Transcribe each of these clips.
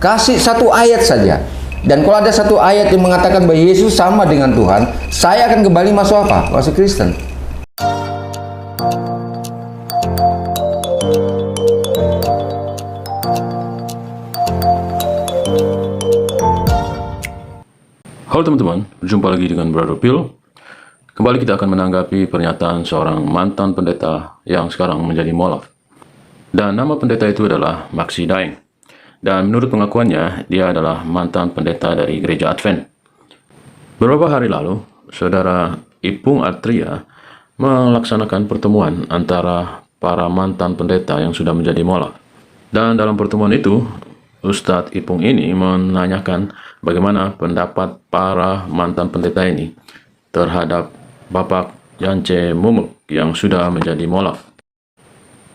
Kasih satu ayat saja. Dan kalau ada satu ayat yang mengatakan bahwa Yesus sama dengan Tuhan, saya akan kembali masuk apa? Masuk Kristen. Halo teman-teman, berjumpa lagi dengan Brother Bill. Kembali kita akan menanggapi pernyataan seorang mantan pendeta yang sekarang menjadi mualaf. Dan nama pendeta itu adalah Maxi Daeng. Dan menurut pengakuannya, dia adalah mantan pendeta dari gereja Advent. Beberapa hari lalu, saudara Ipung Atria melaksanakan pertemuan antara para mantan pendeta yang sudah menjadi mualaf. Dan dalam pertemuan itu, Ustadz Ipung ini menanyakan bagaimana pendapat para mantan pendeta ini terhadap Bapak Yance Mumuk yang sudah menjadi mualaf.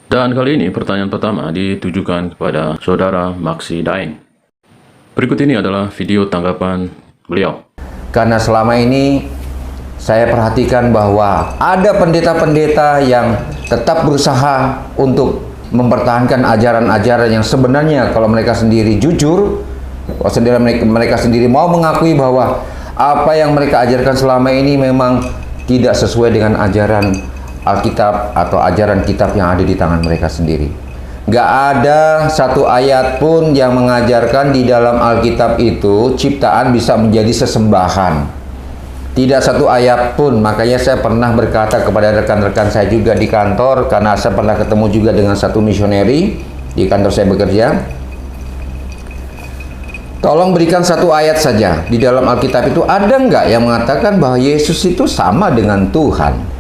Dan kali ini pertanyaan pertama ditujukan kepada saudara Maxi Daeng. Berikut ini adalah video tanggapan beliau. Karena selama ini saya perhatikan bahwa ada pendeta-pendeta yang tetap berusaha untuk mempertahankan ajaran-ajaran yang sebenarnya kalau mereka sendiri jujur, kalau mereka sendiri mau mengakui bahwa apa yang mereka ajarkan selama ini memang tidak sesuai dengan ajaran Alkitab atau ajaran kitab yang ada di tangan mereka sendiri. Nggak ada satu ayat pun yang mengajarkan di dalam Alkitab itu ciptaan bisa menjadi sesembahan. Tidak satu ayat pun. Makanya saya pernah berkata kepada rekan-rekan saya juga di kantor, karena saya pernah ketemu juga dengan satu misioneri di kantor saya bekerja. Tolong berikan satu ayat saja di dalam Alkitab itu, ada nggak yang mengatakan bahwa Yesus itu sama dengan Tuhan?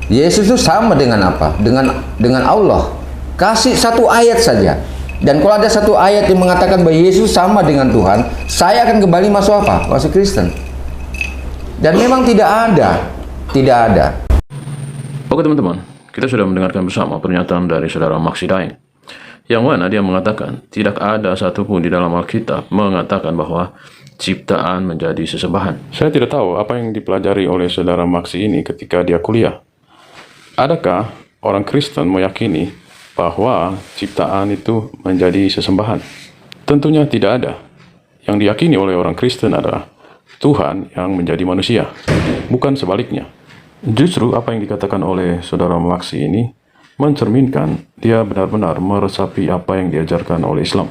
Yesus itu sama dengan apa? Dengan Allah. Kasih satu ayat saja. Dan kalau ada satu ayat yang mengatakan bahwa Yesus sama dengan Tuhan, saya akan kembali masuk apa? Masuk Kristen. Dan memang tidak ada. Tidak ada. Oke teman-teman, kita sudah mendengarkan bersama pernyataan dari saudara Maxi Daeng, yang mana dia mengatakan tidak ada satupun di dalam Alkitab mengatakan bahwa ciptaan menjadi sesembahan. Saya tidak tahu apa yang dipelajari oleh saudara Maxi ini ketika dia kuliah. Adakah orang Kristen meyakini bahwa ciptaan itu menjadi sesembahan? Tentunya tidak ada. Yang diyakini oleh orang Kristen adalah Tuhan yang menjadi manusia, bukan sebaliknya. Justru apa yang dikatakan oleh saudara Maxi ini mencerminkan dia benar-benar meresapi apa yang diajarkan oleh Islam.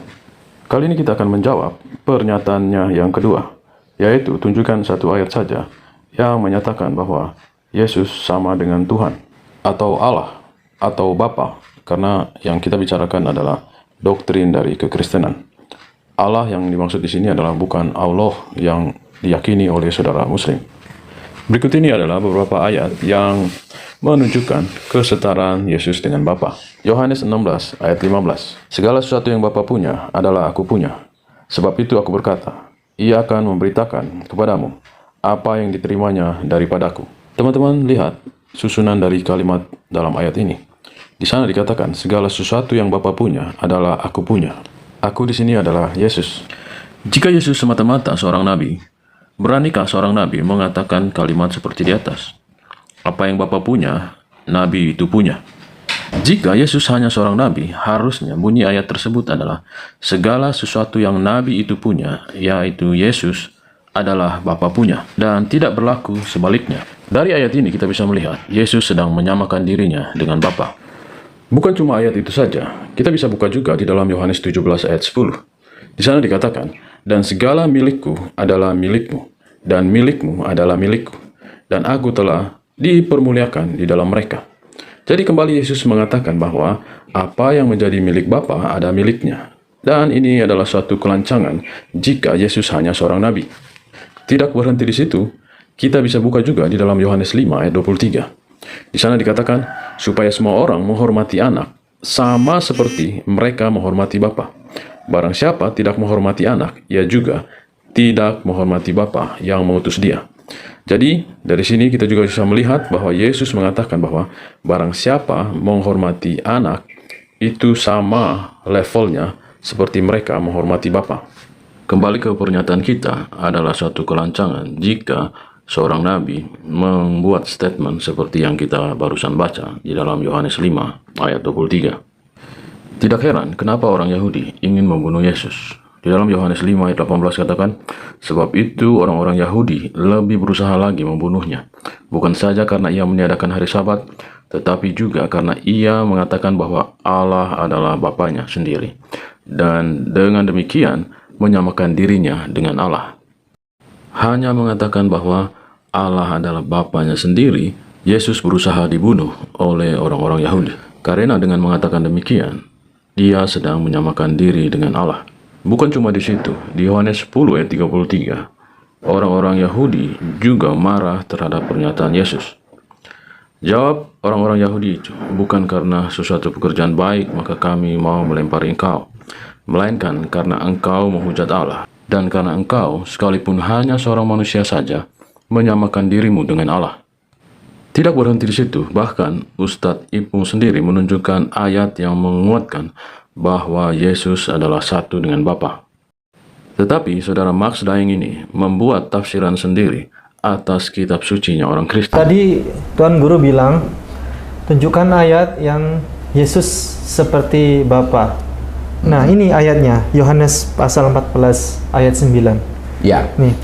Kali ini kita akan menjawab pernyataannya yang kedua, yaitu tunjukkan satu ayat saja yang menyatakan bahwa Yesus sama dengan Tuhan, atau Allah, atau Bapa, karena yang kita bicarakan adalah doktrin dari kekristenan. Allah yang dimaksud di sini adalah bukan Allah yang diyakini oleh saudara Muslim. Berikut ini adalah beberapa ayat yang menunjukkan kesetaraan Yesus dengan Bapa. Yohanes 16 ayat 15. Segala sesuatu yang Bapa punya adalah aku punya. Sebab itu aku berkata, Ia akan memberitakan kepadamu apa yang diterimanya daripadaku. Teman-teman lihat susunan dari kalimat dalam ayat ini. Di sana dikatakan segala sesuatu yang Bapa punya adalah aku punya. Aku di sini adalah Yesus. Jika Yesus semata-mata seorang nabi, beranikah seorang nabi mengatakan kalimat seperti di atas? Apa yang Bapa punya, nabi itu punya. Jika Yesus hanya seorang nabi, harusnya bunyi ayat tersebut adalah segala sesuatu yang nabi itu punya, yaitu Yesus, adalah Bapa punya, dan tidak berlaku sebaliknya. Dari ayat ini kita bisa melihat Yesus sedang menyamakan dirinya dengan Bapa. Bukan cuma ayat itu saja, kita bisa buka juga di dalam Yohanes 17 ayat 10. Di sana dikatakan, dan segala milikku adalah milikmu, dan milikmu adalah milikku, dan aku telah dipermuliakan di dalam mereka. Jadi kembali Yesus mengatakan bahwa apa yang menjadi milik Bapa ada miliknya. Dan ini adalah suatu kelancangan jika Yesus hanya seorang nabi. Tidak berhenti di situ, kita bisa buka juga di dalam Yohanes 5 ayat 23. Di sana dikatakan, supaya semua orang menghormati anak, sama seperti mereka menghormati Bapa. Barang siapa tidak menghormati anak, ia juga tidak menghormati Bapa yang mengutus dia. Jadi, dari sini kita juga bisa melihat bahwa Yesus mengatakan bahwa barang siapa menghormati anak, itu sama levelnya seperti mereka menghormati Bapa. Kembali ke pernyataan kita, adalah suatu kelancangan jika seorang nabi membuat statement seperti yang kita barusan baca di dalam Yohanes 5 ayat 23. Tidak heran kenapa orang Yahudi ingin membunuh Yesus. Di dalam Yohanes 5 ayat 18 katakan, sebab itu orang-orang Yahudi lebih berusaha lagi membunuhnya, bukan saja karena ia meniadakan hari Sabat, tetapi juga karena ia mengatakan bahwa Allah adalah Bapanya sendiri, dan dengan demikian menyamakan dirinya dengan Allah. Hanya mengatakan bahwa Allah adalah Bapanya sendiri, Yesus berusaha dibunuh oleh orang-orang Yahudi. Karena dengan mengatakan demikian, dia sedang menyamakan diri dengan Allah. Bukan cuma di situ, di Yohanes 10 ayat 33, orang-orang Yahudi juga marah terhadap pernyataan Yesus. Jawab orang-orang Yahudi itu, bukan karena sesuatu pekerjaan baik maka kami mau melempari engkau, melainkan karena engkau menghujat Allah, dan karena engkau, sekalipun hanya seorang manusia saja, menyamakan dirimu dengan Allah. Tidak berhenti di situ, bahkan Ustadz Ipung sendiri menunjukkan ayat yang menguatkan bahwa Yesus adalah satu dengan Bapa. Tetapi saudara Max Daeng ini membuat tafsiran sendiri atas kitab sucinya orang Kristen. Tadi Tuan Guru bilang, tunjukkan ayat yang Yesus seperti Bapa. Nah, ini ayatnya, Yohanes pasal 14 ayat 9. Ya. Nih.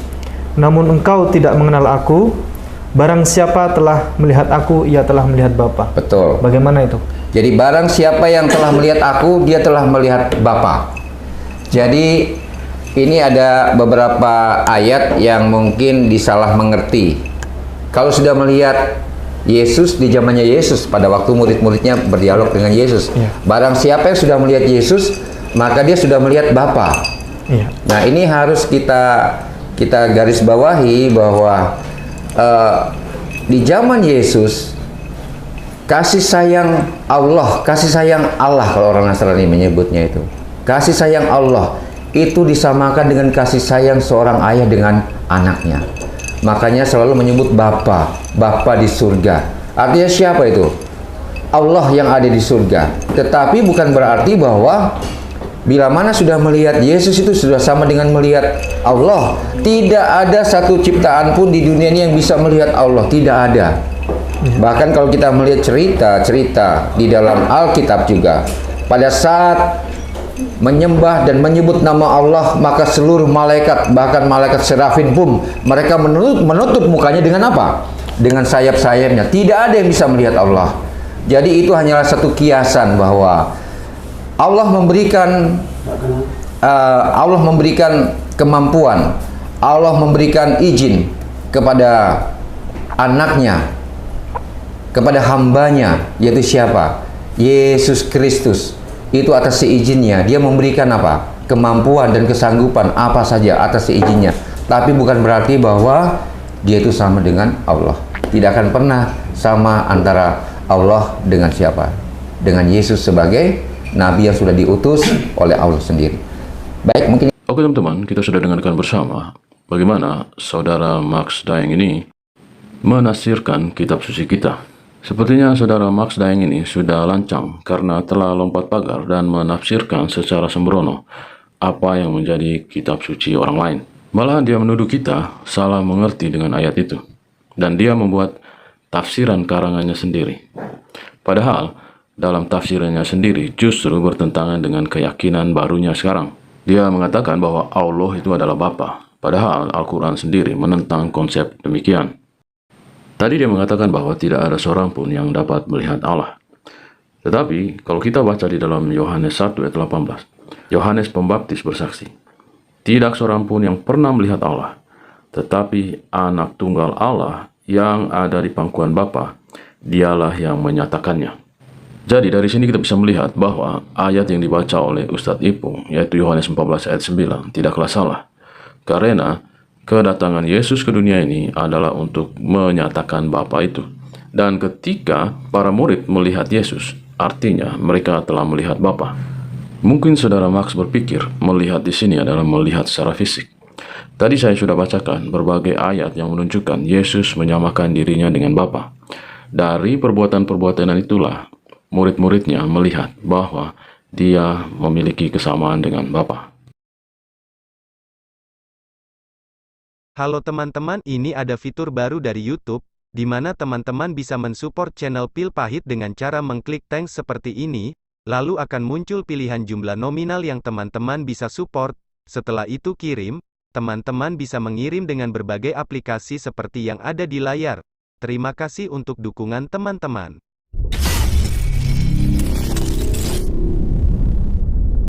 Namun engkau tidak mengenal aku, barang siapa telah melihat aku, ia telah melihat Bapa. Betul. Bagaimana itu? Jadi barang siapa yang telah melihat aku, dia telah melihat Bapa. Jadi ini ada beberapa ayat yang mungkin disalah mengerti. Kalau sudah melihat Yesus di zamannya Yesus, pada waktu murid-muridnya berdialog dengan Yesus, barang siapa yang sudah melihat Yesus, maka dia sudah melihat Bapa. Nah, ini harus kita garis bawahi bahwa di zaman Yesus, kasih sayang Allah kalau orang Nasrani menyebutnya itu, kasih sayang Allah itu disamakan dengan kasih sayang seorang ayah dengan anaknya. Makanya selalu menyebut Bapa di surga. Artinya siapa itu? Allah yang ada di surga. Tetapi bukan berarti bahwa bila mana sudah melihat Yesus itu sudah sama dengan melihat Allah. Tidak ada satu ciptaan pun di dunia ini yang bisa melihat Allah. Tidak ada. Bahkan kalau kita melihat cerita-cerita di dalam Alkitab juga, pada saat menyembah dan menyebut nama Allah, maka seluruh malaikat, bahkan malaikat serafin pun, mereka menutup mukanya dengan apa? Dengan sayap-sayapnya. Tidak ada yang bisa melihat Allah. Jadi itu hanyalah satu kiasan bahwa Allah memberikan kemampuan, Allah memberikan izin kepada anaknya, kepada hambanya, yaitu siapa? Yesus Kristus. Itu atas seizinnya, dia memberikan apa? Kemampuan dan kesanggupan apa saja atas seizinnya. Tapi bukan berarti bahwa dia itu sama dengan Allah. Tidak akan pernah sama antara Allah dengan siapa? Dengan Yesus sebagai Nabi yang sudah diutus oleh Allah sendiri. Baik, mungkin. Oke teman-teman, kita sudah dengarkan bersama bagaimana saudara Max Daeng ini menafsirkan kitab suci kita. Sepertinya saudara Max Daeng ini sudah lancang karena telah lompat pagar dan menafsirkan secara sembrono apa yang menjadi kitab suci orang lain. Malahan dia menuduh kita salah mengerti dengan ayat itu, dan dia membuat tafsiran karangannya sendiri. Padahal dalam tafsirannya sendiri justru bertentangan dengan keyakinan barunya sekarang. Dia mengatakan bahwa Allah itu adalah Bapa, padahal Al-Quran sendiri menentang konsep demikian. Tadi dia mengatakan bahwa tidak ada seorang pun yang dapat melihat Allah. Tetapi kalau kita baca di dalam Yohanes 1 ayat 18, Yohanes Pembaptis bersaksi, tidak seorang pun yang pernah melihat Allah, tetapi anak tunggal Allah yang ada di pangkuan Bapa, dialah yang menyatakannya. Jadi dari sini kita bisa melihat bahwa ayat yang dibaca oleh Ustadz Ipung, yaitu Yohanes 14 ayat 9, tidaklah salah. Karena kedatangan Yesus ke dunia ini adalah untuk menyatakan Bapa itu. Dan ketika para murid melihat Yesus, artinya mereka telah melihat Bapa. Mungkin saudara Max berpikir melihat di sini adalah melihat secara fisik. Tadi saya sudah bacakan berbagai ayat yang menunjukkan Yesus menyamakan dirinya dengan Bapa. Dari perbuatan-perbuatan itulah murid-muridnya melihat bahwa dia memiliki kesamaan dengan Bapa. Halo teman-teman, ini ada fitur baru dari YouTube, di mana teman-teman bisa mensupport channel Pil Pahit dengan cara mengklik thanks seperti ini, lalu akan muncul pilihan jumlah nominal yang teman-teman bisa support. Setelah itu kirim, teman-teman bisa mengirim dengan berbagai aplikasi seperti yang ada di layar. Terima kasih untuk dukungan teman-teman.